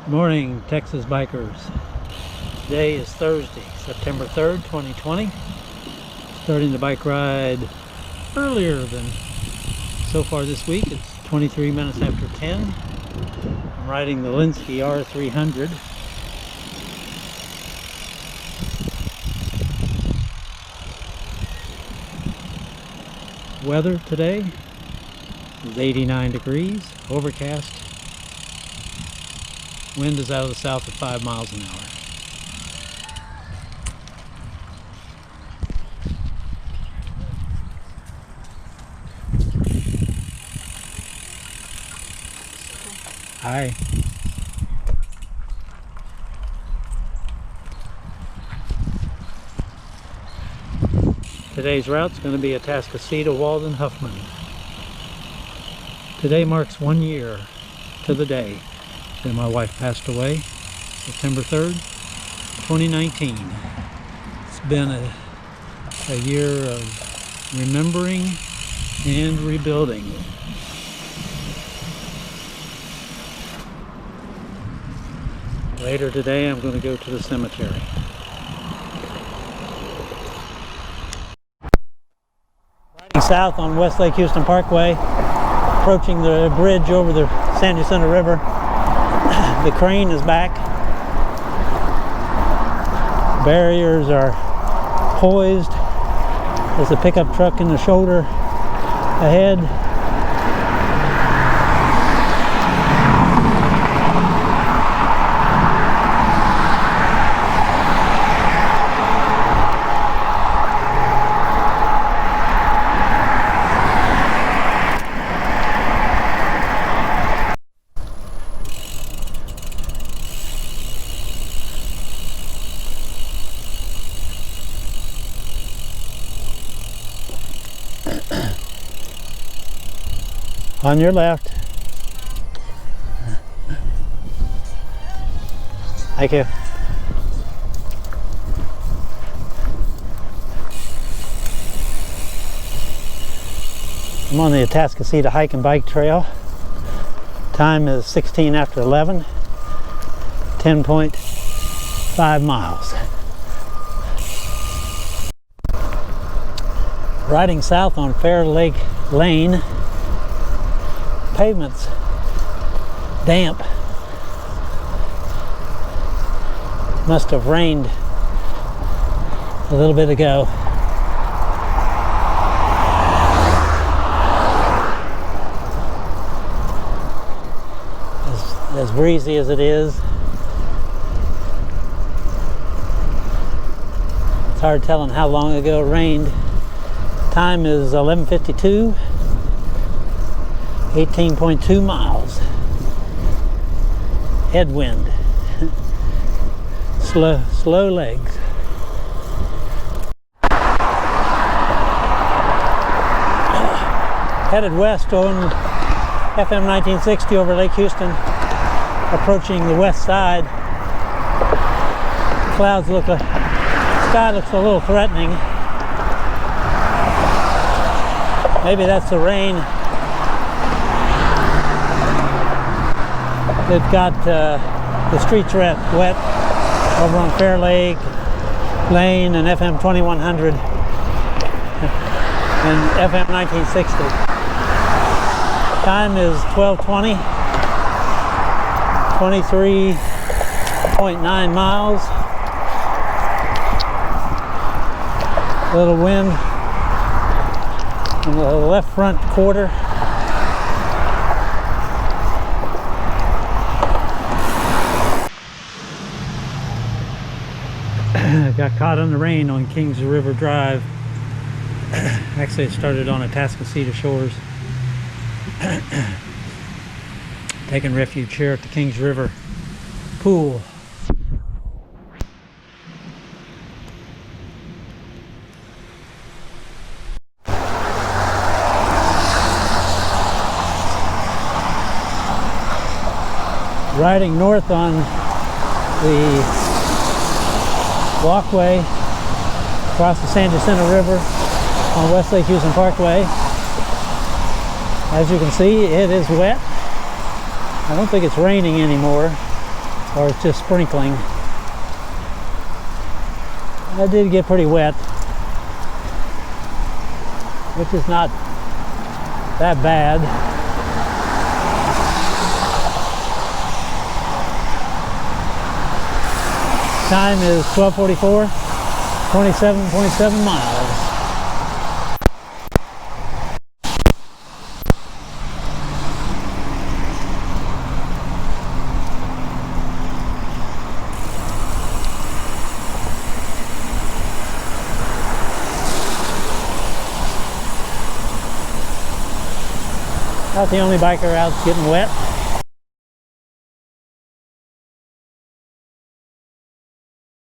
Morning, Texas bikers. Today is Thursday, September 3rd, 2020. Starting the bike ride earlier than so far this week. It's 23 minutes after 10. I'm riding the Linsky R300. Weather today is 89 degrees, overcast. Wind is out of the south at 5 miles an hour. Hi. Today's route is going to be Atascocita, Walden, Huffman. Today marks 1 year to the day that my wife passed away, September 3rd, 2019. It's been a year of remembering and rebuilding. Later today, I'm going to go to the cemetery. Riding south on West Lake Houston Parkway, approaching the bridge over the San Jacinto River. The crane is back. Barriers are poised. There's a pickup truck in the shoulder ahead. On your left. Thank you. I'm on the Atascocita hike and bike trail. Time is 16 after 11. 10.5 miles. Riding south on Fair Lake Lane. Pavement's damp. Must have rained a little bit ago. As breezy as it is, it's hard telling how long ago it rained. Time is 11:52. 18.2 miles. Headwind. Slow legs. Headed west on FM 1960 over Lake Houston, approaching the west side. Clouds look like, sky looks a little threatening. Maybe that's the rain. It got the streets wet over on Fair Lake Lane and FM 2100 and FM 1960. Time is 12:20, 23.9 miles. A little wind in the left front quarter. Got caught in the rain on Kings River Drive. Actually, it started on Atascocita shores. Taking refuge here at the Kings River pool. Riding north on the walkway across the San Jacinto River on West Lake Houston Parkway. As you can see, it is wet. I don't think it's raining anymore. or it's just sprinkling. That did get pretty wet, which is not that bad. Time is 12:44, 27.7 miles. Not the only biker out getting wet.